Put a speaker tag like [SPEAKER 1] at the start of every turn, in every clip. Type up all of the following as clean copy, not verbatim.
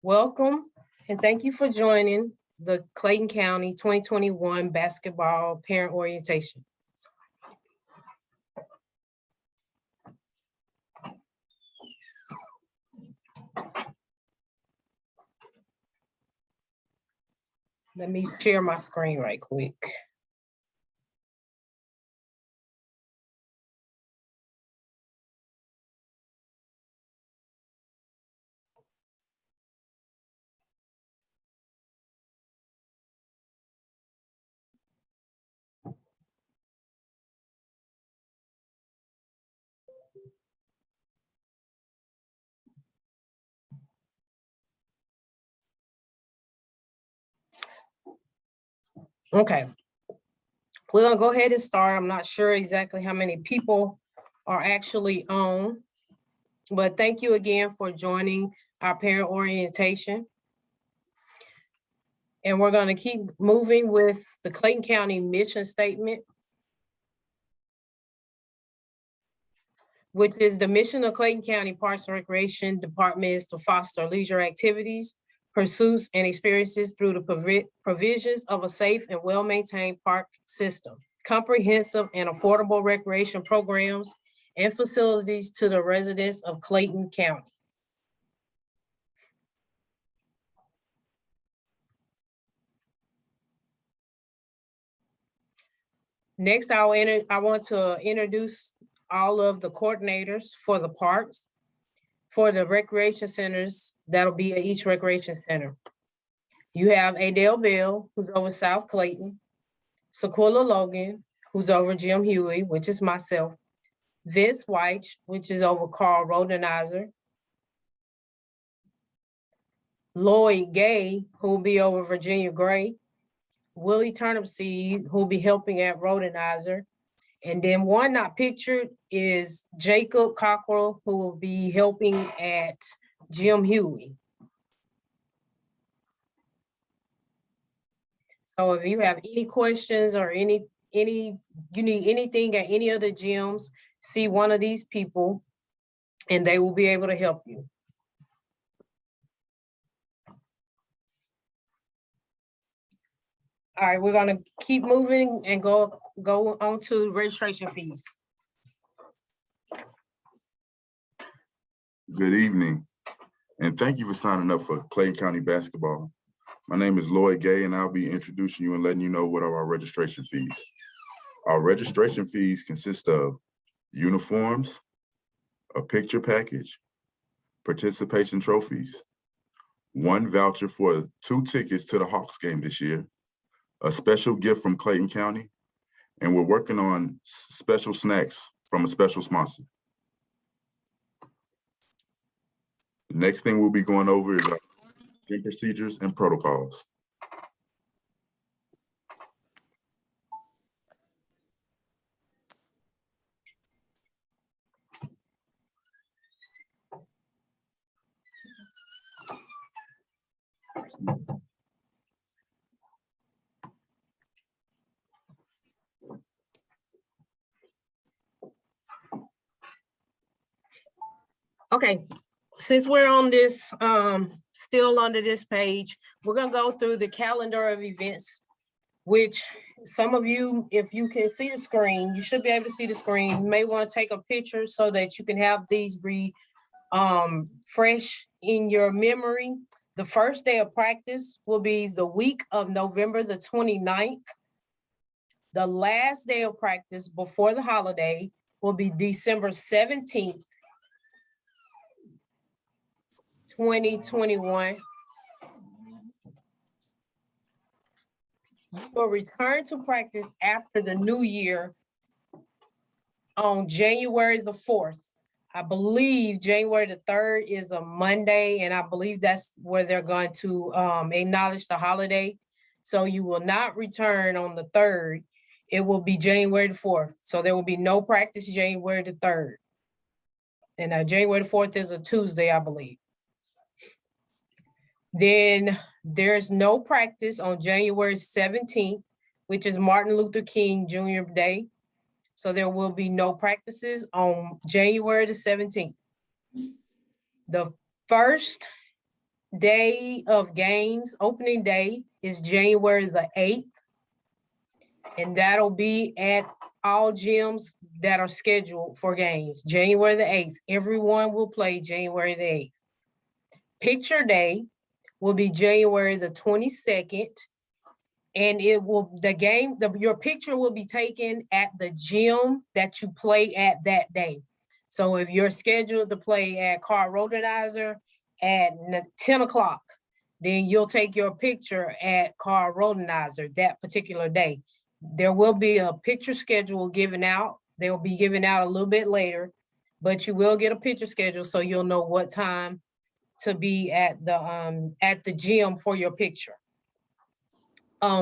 [SPEAKER 1] Welcome and thank you for joining the Clayton County 2021 Basketball Parent Orientation. Let me share my screen right quick. Okay, we're gonna go ahead and start. I'm not sure exactly how many people are actually on, but thank you again for joining our parent orientation. And we're gonna keep moving with the Clayton County mission statement, which is the mission of Clayton County Parks and Recreation Department is to foster leisure activities, pursuits, and experiences through the provisions of a safe and well-maintained park system, comprehensive and affordable recreation programs and facilities to the residents of Clayton County. Next, I want to introduce all of the coordinators for the parks, for the recreation centers that'll be at each recreation center. You have Adele Bell, who's over South Clayton, Sequilla Logan, who's over Jim Huey, which is myself, Vince White, which is over Carl Rhodenizer, Lloyd Gay, who will be over Virginia Gray, Willie Turnipseed, who will be helping at Rhodenizer, and then one not pictured is Jacob Cockrell, who will be helping at Jim Huey. So if you have any questions or you need anything at any other gyms, see one of these people and they will be able to help you. All right, we're gonna keep moving and go on to registration fees.
[SPEAKER 2] Good evening, and thank you for signing up for Clayton County basketball. My name is Lloyd Gay, and I'll be introducing you and letting you know what are our registration fees. Our registration fees consist of uniforms, a picture package, participation trophies, one voucher for 2 tickets to the Hawks game this year, a special gift from Clayton County, and we're working on special snacks from a special sponsor. The next thing we'll be going over is our gym procedures and protocols.
[SPEAKER 1] Okay, since we're on this, still under this page, we're gonna go through the calendar of events, which some of you, if you can see the screen, you should be able to see the screen. You may want to take a picture so that you can have these fresh in your memory. The first day of practice will be the week of November the 29th. The last day of practice before the holiday will be December 17th. 2021. You will return to practice after the new year on January the 4th. I believe January the 3rd is a Monday, and I believe that's where they're going to acknowledge the holiday. So you will not return on the 3rd. It will be January the 4th. So there will be no practice January the 3rd. And January the 4th is a Tuesday, I believe. Then there's no practice on January 17th, which is Martin Luther King Jr. Day. So there will be no practices on January the 17th. The first day of games, opening day is January the 8th. And that'll be at all gyms that are scheduled for games, January the 8th. Everyone will play January the 8th. Picture day will be January the 22nd. And your picture will be taken at the gym that you play at that day. So if you're scheduled to play at Rhodenizer at 10 o'clock, then you'll take your picture at Rhodenizer that particular day. There will be a picture schedule given out. They will be given out a little bit later, but you will get a picture schedule so you'll know what time to be at the gym for your picture.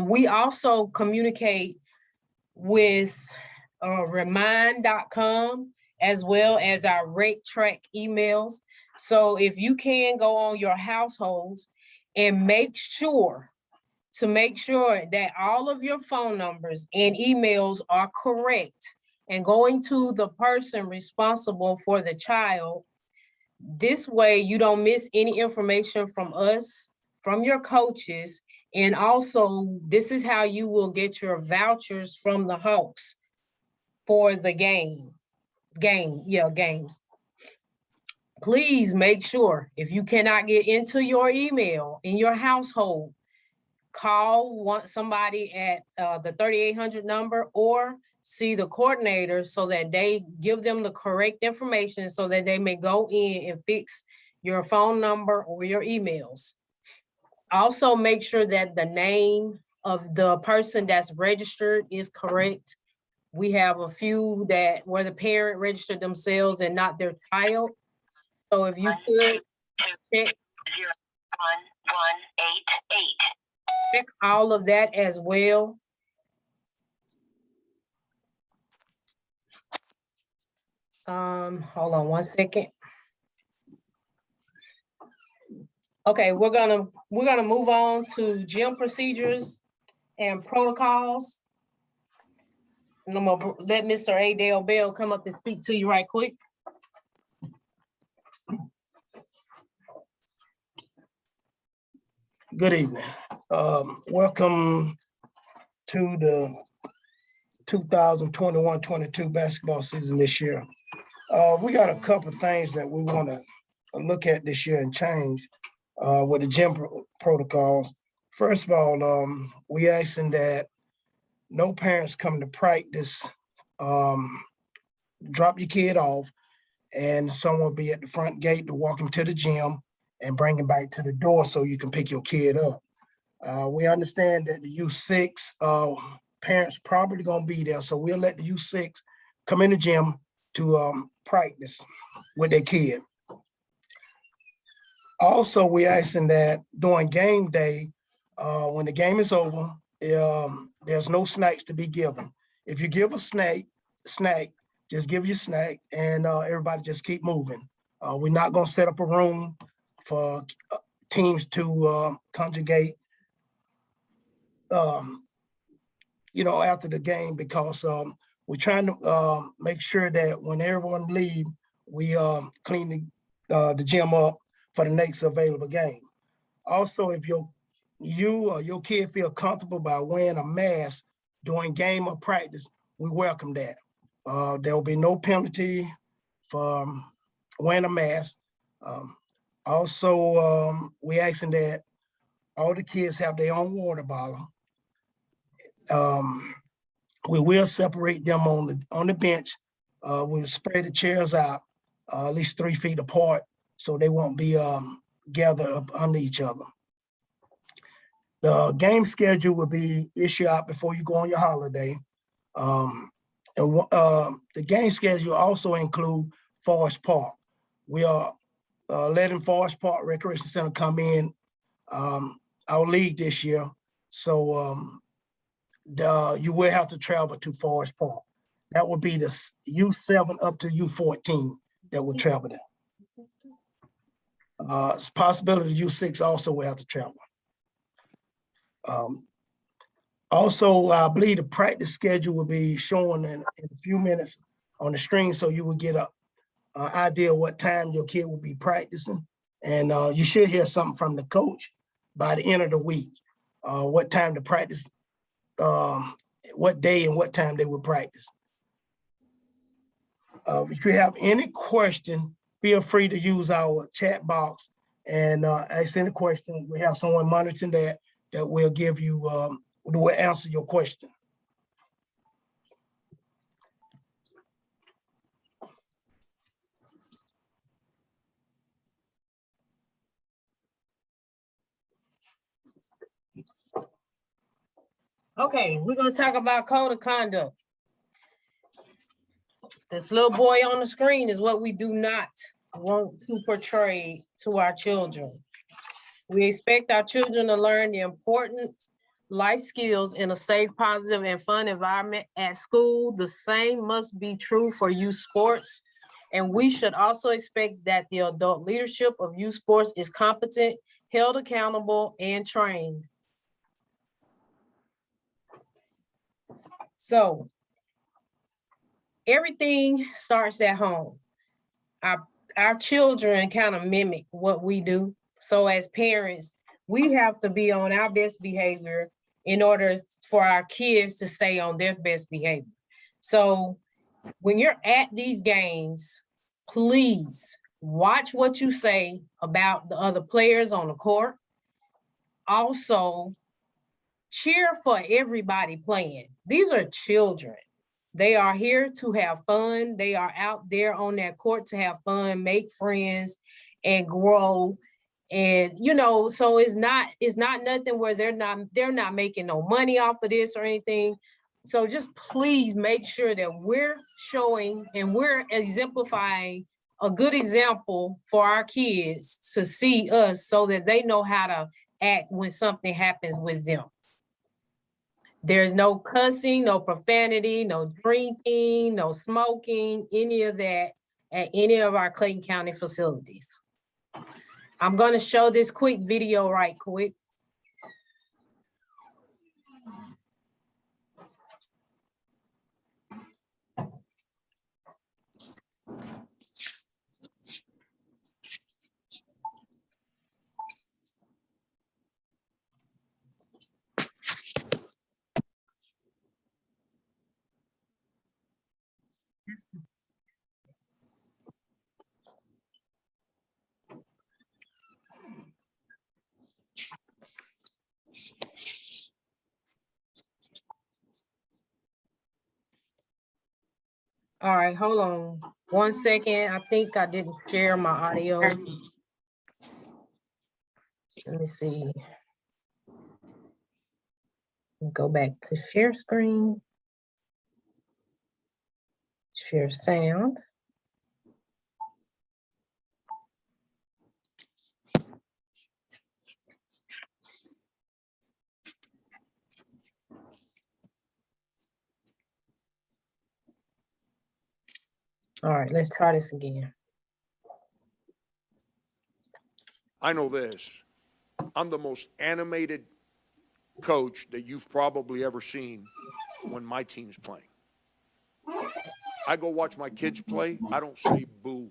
[SPEAKER 1] We also communicate with remind.com as well as our rec track emails. So if you can go on your households and make sure that all of your phone numbers and emails are correct and going to the person responsible for the child. This way you don't miss any information from us, from your coaches, and also this is how you will get your vouchers from the Hawks for the games. Please make sure if you cannot get into your email in your household, call somebody at the 3800 number or see the coordinator so that they give them the correct information so that they may go in and fix your phone number or your emails. Also make sure that the name of the person that's registered is correct. We have a few where the parent registered themselves and not their child. So if you could check all of that as well. Hold on one second. Okay, we're gonna move on to gym procedures and protocols. And I'm gonna let Mr. Adale Bell come up and speak to you right quick.
[SPEAKER 3] Good evening. Welcome to the 2021-22 basketball season this year. We got a couple of things that we want to look at this year and change with the gym protocols. First of all, we asking that no parents come to practice, drop your kid off, and someone will be at the front gate to walk him to the gym and bring him back to the door so you can pick your kid up. We understand that the U6 parents probably gonna be there, so we'll let the U6 come in the gym to practice with their kid. Also, we asking that during game day, when the game is over, there's no snacks to be given. If you give a snack, just give your snack and everybody just keep moving. We're not gonna set up a room for teams to conjugate, after the game because we're trying to make sure that when everyone leave, we clean the gym up for the next available game. Also, if you or your kid feel comfortable by wearing a mask during game or practice, we welcome that. There will be no penalty for wearing a mask. Also, we asking that all the kids have their own water bottle. We will separate them on the bench. We'll spread the chairs out at least 3 feet apart so they won't be gathered up under each other. The game schedule will be issued out before you go on your holiday. The game schedule also include Forest Park. We are letting Forest Park Recreation Center come in our league this year. So you will have to travel to Forest Park. That would be the U7 up to U14 that will travel there. It's a possibility U6 also will have to travel. Also, I believe the practice schedule will be shown in a few minutes on the screen, so you will get an idea what time your kid will be practicing And you should hear something from the coach by the end of the week. What time to practice, what day and what time they will practice. If you have any question, feel free to use our chat box and ask any question. We have someone monitoring that will give you, will answer your question.
[SPEAKER 1] Okay, we're gonna talk about code of conduct. This little boy on the screen is what we do not want to portray to our children. We expect our children to learn the important life skills in a safe, positive, and fun environment at school. The same must be true for youth sports. And we should also expect that the adult leadership of youth sports is competent, held accountable, and trained. So everything starts at home. Our children kind of mimic what we do. So as parents, we have to be on our best behavior in order for our kids to stay on their best behavior. So when you're at these games, please watch what you say about the other players on the court. Also, cheer for everybody playing. These are children. They are here to have fun. They are out there on that court to have fun, make friends, and grow. And so it's not nothing where they're not making no money off of this or anything. So just please make sure that we're showing and we're exemplifying a good example for our kids to see us so that they know how to act when something happens with them. There's no cussing, no profanity, no drinking, no smoking, any of that at any of our Clayton County facilities. I'm going to show this quick video right quick. All right, hold on 1 second. I think I didn't share my audio. Let me see. Go back to share screen. Share sound. All right, let's try this again.
[SPEAKER 4] I know this. I'm the most animated coach that you've probably ever seen when my team's playing. I go watch my kids play. I don't say boo.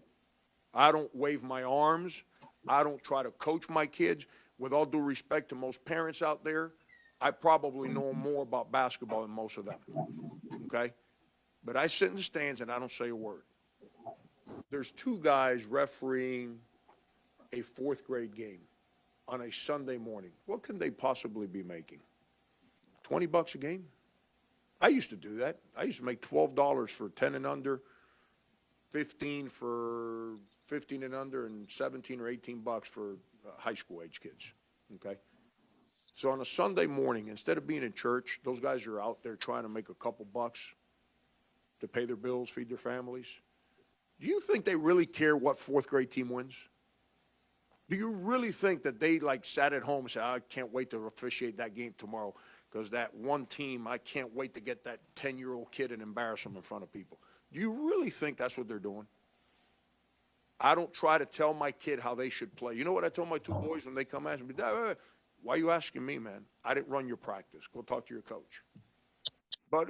[SPEAKER 4] I don't wave my arms. I don't try to coach my kids. With all due respect to most parents out there, I probably know more about basketball than most of them, okay? But I sit in the stands and I don't say a word. There's two guys refereeing a fourth grade game on a Sunday morning. What can they possibly be making? $20 a game? I used to do that. I used to make $12 for 10 and under, 15 for 15 and under, and 17 or 18 bucks for high school age kids, okay? So on a Sunday morning, instead of being in church, those guys are out there trying to make a couple bucks to pay their bills, feed their families. Do you think they really care what fourth grade team wins? Do you really think that they sat at home and said, I can't wait to officiate that game tomorrow because that one team, I can't wait to get that 10-year-old kid and embarrass them in front of people? Do you really think that's what they're doing? I don't try to tell my kid how they should play. You know what I told my two boys when they come ask me, Dad, why are you asking me, man? I didn't run your practice. Go talk to your coach. But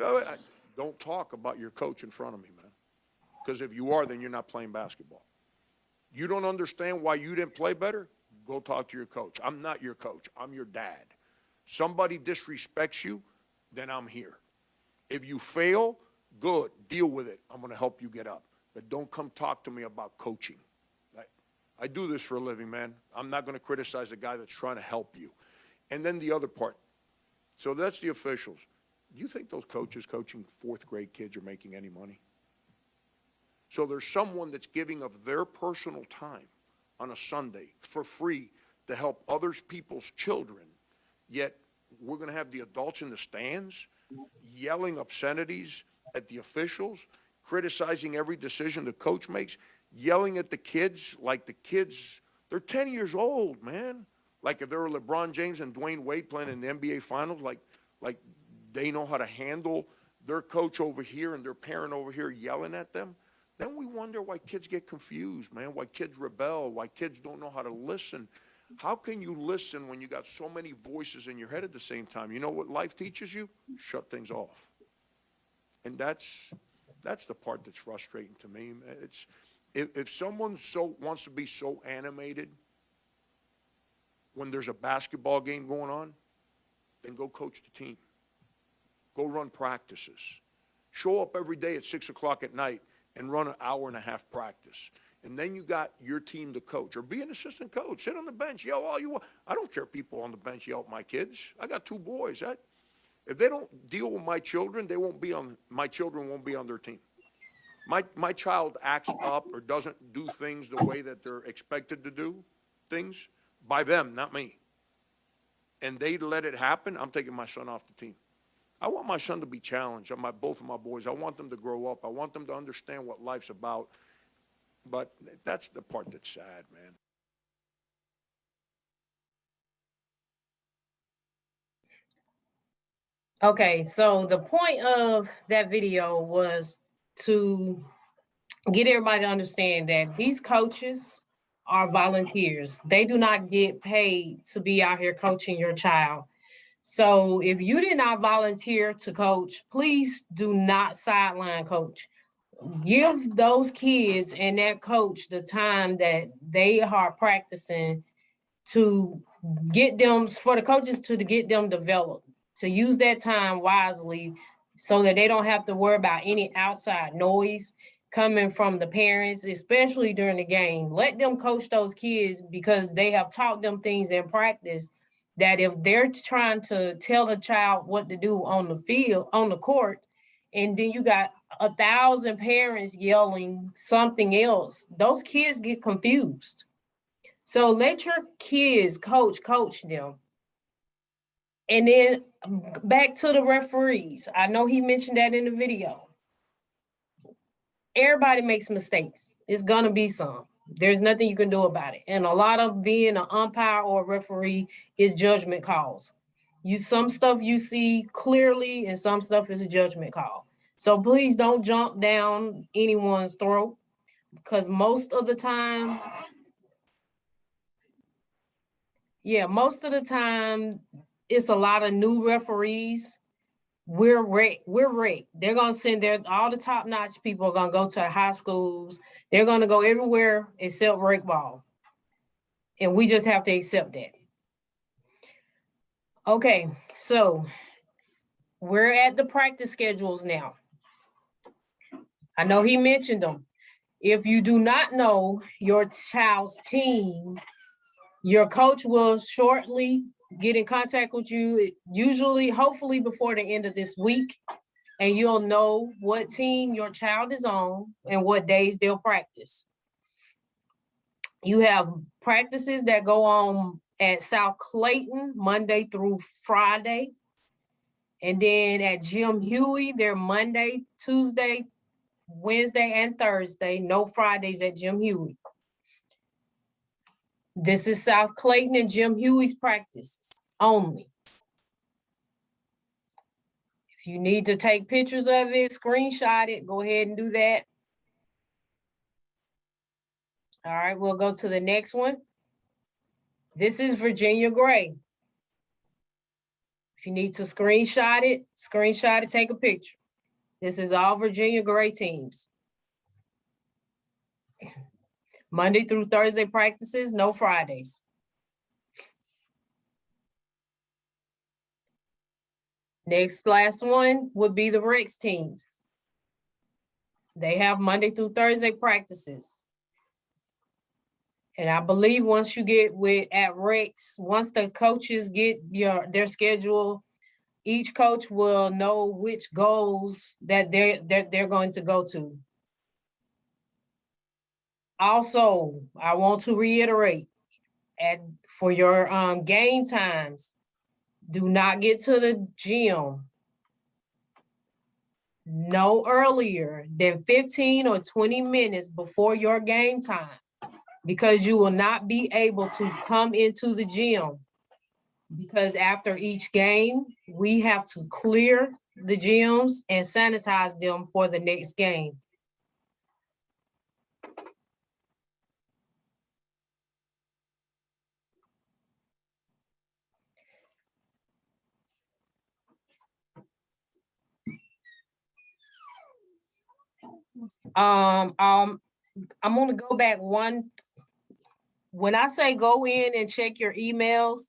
[SPEAKER 4] don't talk about your coach in front of me, man. Because if you are, then you're not playing basketball. You don't understand why you didn't play better? Go talk to your coach. I'm not your coach. I'm your dad. Somebody disrespects you, then I'm here. If you fail, good, deal with it. I'm going to help you get up. But don't come talk to me about coaching. I do this for a living, man. I'm not going to criticize a guy that's trying to help you. And then the other part. So that's the officials. Do you think those coaches coaching fourth grade kids are making any money? So there's someone that's giving of their personal time on a Sunday for free to help other people's children, yet we're going to have the adults in the stands yelling obscenities at the officials, criticizing every decision the coach makes, yelling at the kids like the kids, they're 10 years old, man. Like if they were LeBron James and Dwayne Wade playing in the NBA Finals, like they know how to handle their coach over here and their parent over here yelling at them. Then we wonder why kids get confused, man, why kids rebel, why kids don't know how to listen. How can you listen when you got so many voices in your head at the same time? You know what life teaches you? Shut things off. And that's the part that's frustrating to me. It's if someone wants to be so animated when there's a basketball game going on, then go coach the team. Go run practices. Show up every day at 6 o'clock at night and run an hour and a half practice. And then you got your team to coach. Or be an assistant coach. Sit on the bench, yell all you want. I don't care if people on the bench yell at my kids. I got 2 boys. If they don't deal with my children, my children won't be on their team. My child acts up or doesn't do things the way that they're expected to do things by them, not me. And they let it happen, I'm taking my son off the team. I want my son to be challenged. Both of my boys, I want them to grow up. I want them to understand what life's about. But that's the part that's sad, man.
[SPEAKER 1] Okay, so the point of that video was to get everybody to understand that these coaches are volunteers. They do not get paid to be out here coaching your child. So if you did not volunteer to coach, please do not sideline coach. Give those kids and that coach the time that they are practicing to get them, for the coaches to get them developed, to use that time wisely so that they don't have to worry about any outside noise coming from the parents, especially during the game. Let them coach those kids because they have taught them things in practice that if they're trying to tell a child what to do on the field, on the court, and then you got 1,000 parents yelling something else, those kids get confused. So let your kids coach them. And then back to the referees. I know he mentioned that in the video. Everybody makes mistakes. It's gonna be some. There's nothing you can do about it. And a lot of being an umpire or a referee is judgment calls. Some stuff you see clearly and some stuff is a judgment call. So please don't jump down anyone's throat because most of the time, it's a lot of new referees. We're rigged. They're gonna send all the top-notch people are gonna go to high schools. They're gonna go everywhere except rec ball. And we just have to accept that. Okay, so we're at the practice schedules now. I know he mentioned them. If you do not know your child's team, your coach will shortly get in contact with you, usually, hopefully before the end of this week, and you'll know what team your child is on and what days they'll practice. You have practices that go on at South Clayton Monday through Friday. And then at Jim Huey, they're Monday, Tuesday, Wednesday, and Thursday. No Fridays at Jim Huey. This is South Clayton and Jim Huey's practices only. If you need to take pictures of it, screenshot it, go ahead and do that. All right, we'll go to the next one. This is Virginia Gray. If you need to screenshot it, take a picture. This is all Virginia Gray teams. Monday through Thursday practices, no Fridays. Last one would be the Rex teams. They have Monday through Thursday practices. And I believe once you get at Rex, once the coaches get their schedule, each coach will know which goals that they're going to go to. Also, I want to reiterate, for your game times, do not get to the gym no earlier than 15 or 20 minutes before your game time, because you will not be able to come into the gym, because after each game, we have to clear the gyms and sanitize them for the next game. I'm gonna go back one. When I say go in and check your emails,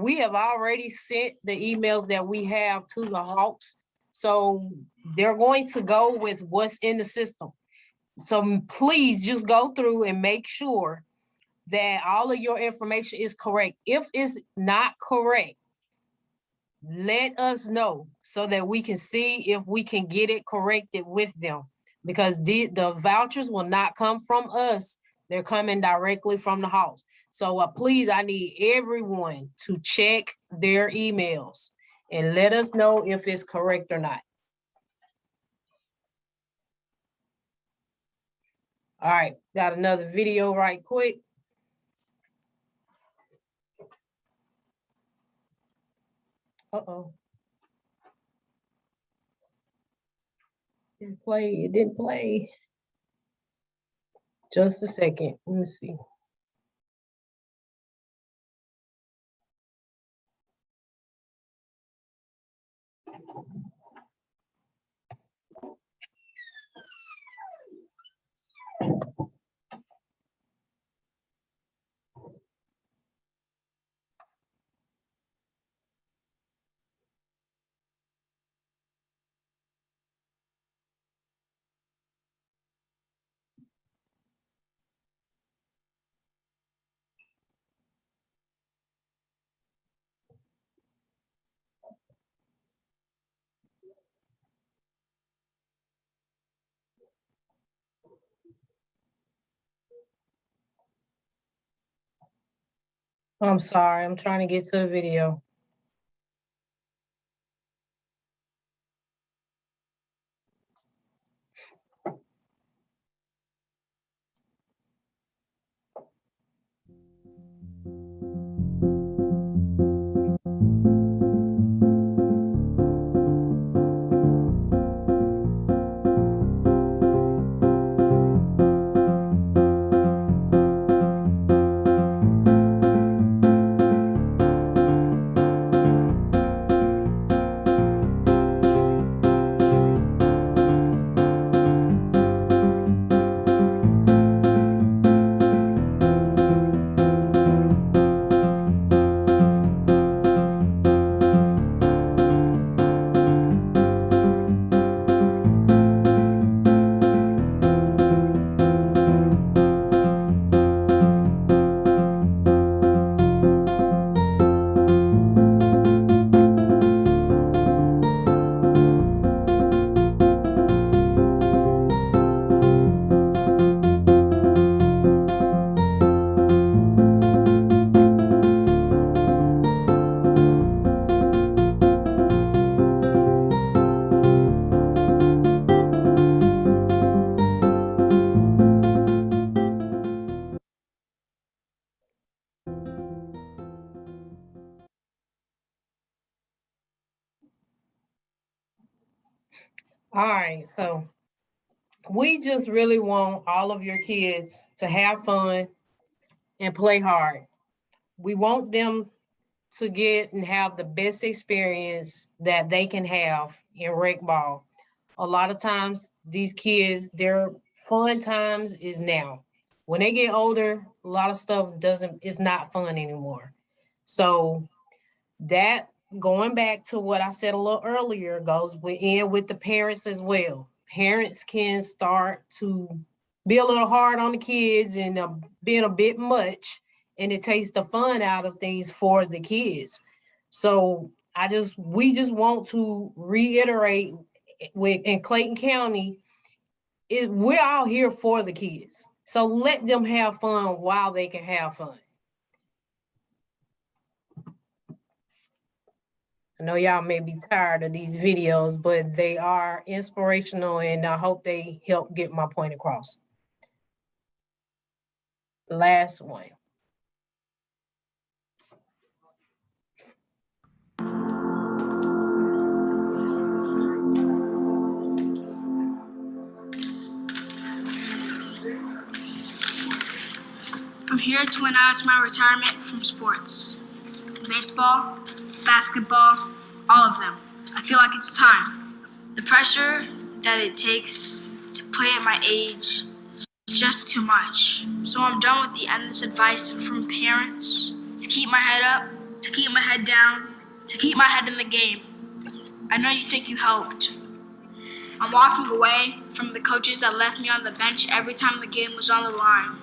[SPEAKER 1] we have already sent the emails that we have to the Hawks. So they're going to go with what's in the system. So please just go through and make sure that all of your information is correct. If it's not correct, let us know so that we can see if we can get it corrected with them, because the vouchers will not come from us. They're coming directly from the Hawks. So please, I need everyone to check their emails and let us know if it's correct or not. All right, got another video right quick. Uh-oh. Didn't play, it didn't play. Just a second, let me see. I'm sorry, I'm trying to get to the video. All right, so we just really want all of your kids to have fun and play hard. We want them to get and have the best experience that they can have in rec ball. A lot of times, these kids, their fun times is now. When they get older, a lot of stuff is not fun anymore. So that, going back to what I said a little earlier, goes in with the parents as well. Parents can start to be a little hard on the kids and being a bit much, and it takes the fun out of things for the kids. So we just want to reiterate in Clayton County, we're all here for the kids. So let them have fun while they can have fun. I know y'all may be tired of these videos, but they are inspirational and I hope they help get my point across. Last one.
[SPEAKER 5] I'm here to announce my retirement from sports. Baseball, basketball, all of them. I feel like it's time. The pressure that it takes to play at my age is just too much. So I'm done with the endless advice from parents to keep my head up, to keep my head down, to keep my head in the game. I know you think you helped. I'm walking away from the coaches that left me on the bench every time the game was on the line.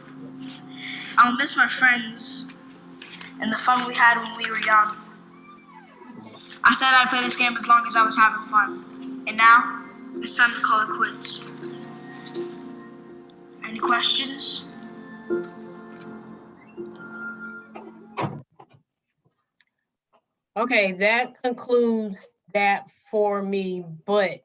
[SPEAKER 5] I'll miss my friends and the fun we had when we were young. I said I'd play this game as long as I was having fun. And now, it's time to call it quits. Any questions?
[SPEAKER 1] Okay, that concludes that for me, but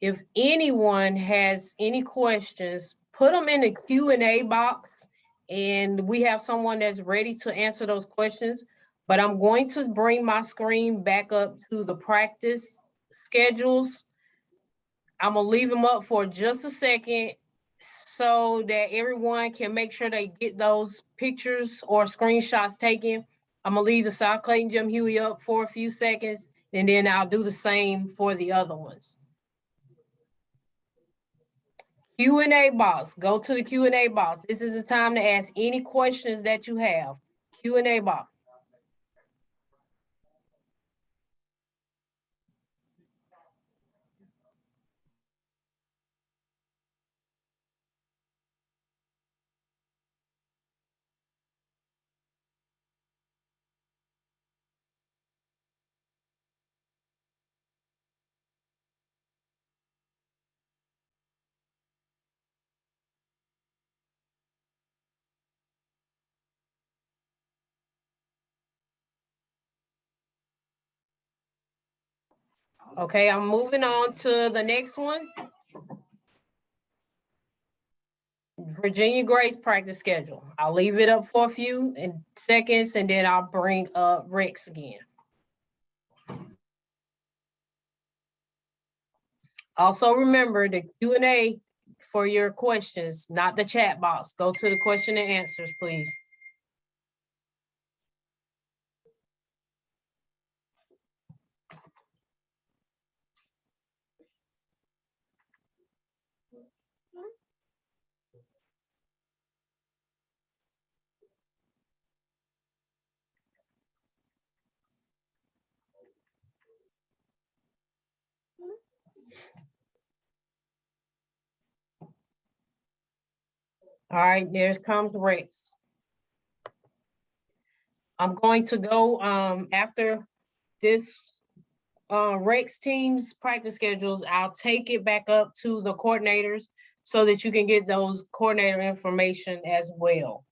[SPEAKER 1] if anyone has any questions, put them in the Q&A box and we have someone that's ready to answer those questions. But I'm going to bring my screen back up to the practice schedules. I'm gonna leave them up for just a second so that everyone can make sure they get those pictures or screenshots taken. I'm gonna leave the South Clayton Jim Huey up for a few seconds, and then I'll do the same for the other ones. Q&A box, go to the Q&A box. This is the time to ask any questions that you have. Q&A box. Okay, I'm moving on to the next one. Virginia Grace practice schedule. I'll leave it up for a few seconds and then I'll bring up Rex again. Also remember the Q&A for your questions, not the chat box. Go to the question and answers, please. All right, there comes Rex. I'm going to go after this Rex team's practice schedules. I'll take it back up to the coordinators so that you can get those coordinator information as well.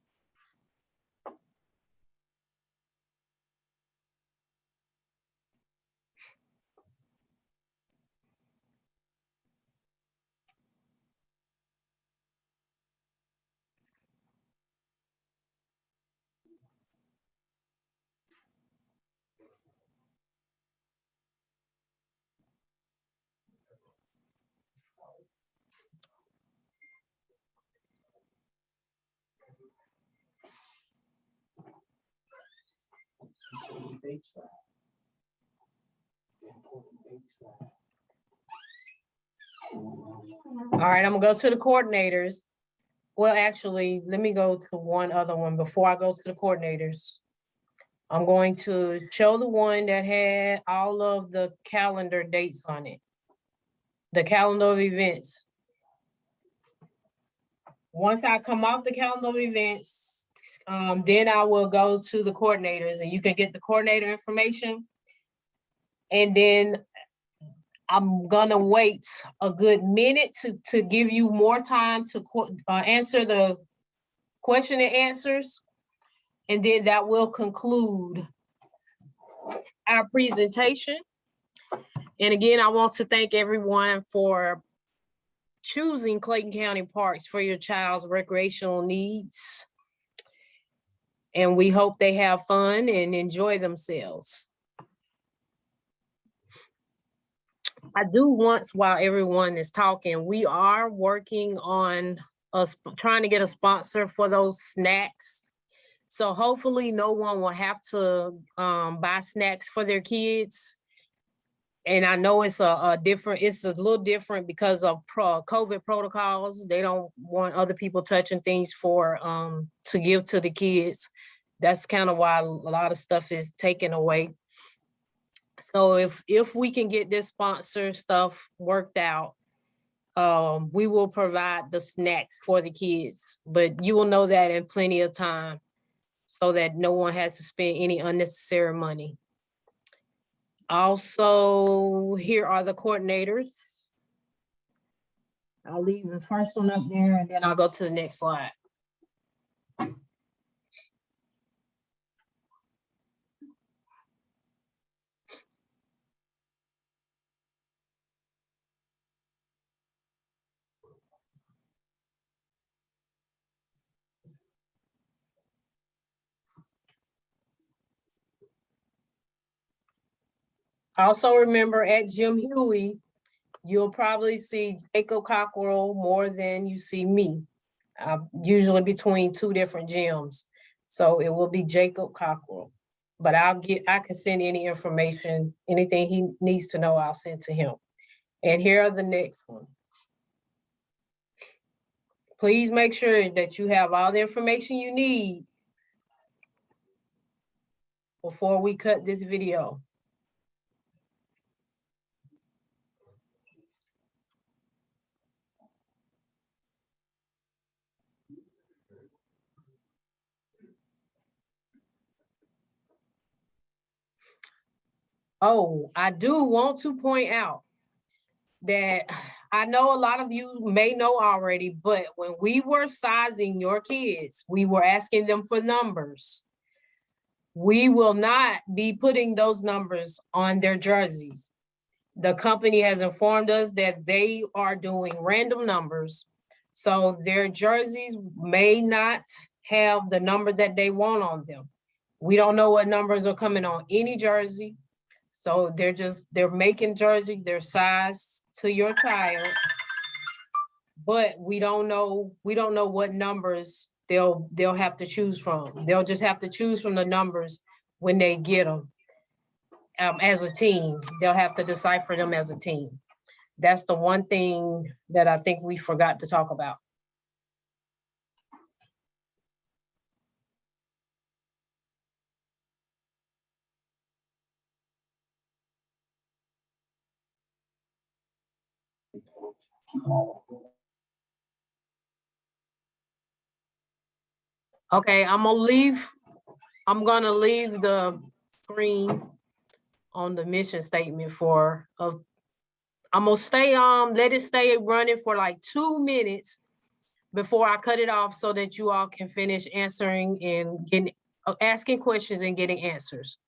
[SPEAKER 1] All right, I'm gonna go to the coordinators. Well, actually, let me go to one other one before I go to the coordinators. I'm going to show the one that had all of the calendar dates on it. The calendar of events. Once I come off the calendar of events, then I will go to the coordinators and you can get the coordinator information. And then I'm gonna wait a good minute to give you more time to answer the question and answers. And then that will conclude our presentation. And again, I want to thank everyone for choosing Clayton County Parks for your child's recreational needs. And we hope they have fun and enjoy themselves. I do want, while everyone is talking, we are working on trying to get a sponsor for those snacks. So hopefully no one will have to buy snacks for their kids. And I know it's it's a little different because of COVID protocols. They don't want other people touching things to give to the kids. That's kind of why a lot of stuff is taken away. So if we can get this sponsor stuff worked out, we will provide the snacks for the kids, but you will know that in plenty of time so that no one has to spend any unnecessary money. Also, here are the coordinators. I'll leave the first one up there and then I'll go to the next slide. Also remember at Jim Huey, you'll probably see Jacob Cockrell more than you see me. Usually between two different gyms. So it will be Jacob Cockrell. But I can send any information, anything he needs to know, I'll send to him. And here are the next one. Please make sure that you have all the information you need before we cut this video. Oh, I do want to point out that I know a lot of you may know already, but when we were sizing your kids, we were asking them for numbers. We will not be putting those numbers on their jerseys. The company has informed us that they are doing random numbers. So their jerseys may not have the number that they want on them. We don't know what numbers are coming on any jersey. So they're making jersey, their size to your child. But we don't know what numbers they'll have to choose from. They'll just have to choose from the numbers when they get them. As a team, they'll have to decipher them as a team. That's the one thing that I think we forgot to talk about. Okay, I'm gonna leave the screen on the mission statement I'm gonna stay let it stay running for like 2 minutes before I cut it off so that you all can finish answering and asking questions and getting answers.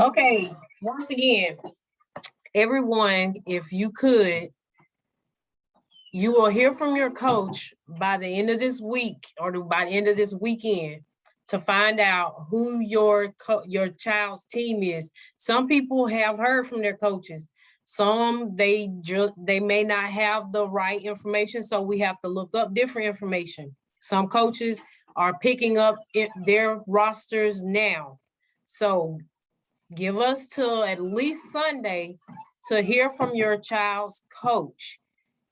[SPEAKER 1] Okay, once again, everyone, if you could, you will hear from your coach by the end of this week or by the end of this weekend to find out who your child's team is. Some people have heard from their coaches. Some they may not have the right information, so we have to look up different information. Some coaches are picking up their rosters now. So give us till at least Sunday to hear from your child's coach.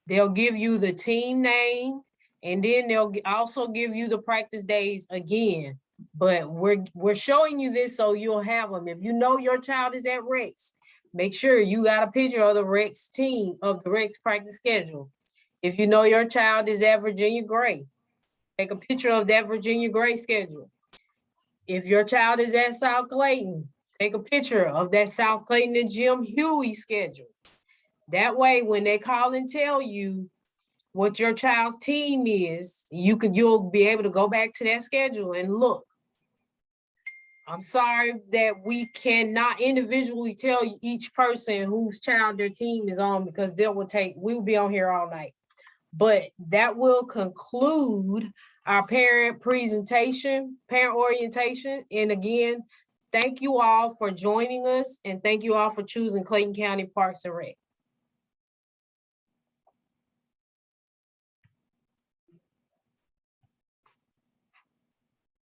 [SPEAKER 1] They'll give you the team name, and then they'll also give you the practice days again. But we're showing you this so you'll have them. If you know your child is at Rex, make sure you got a picture of the Rex team, of the Rex practice schedule. If you know your child is at Virginia Gray, take a picture of that Virginia Gray schedule. If your child is at South Clayton, take a picture of that South Clayton and Jim Huey schedule. That way, when they call and tell you what your child's team is, you'll be able to go back to that schedule and look. I'm sorry that we cannot individually tell each person whose child their team is on, because we'll be on here all night. But that will conclude our parent orientation. And again, thank you all for joining us, and thank you all for choosing Clayton County Parks and Rec.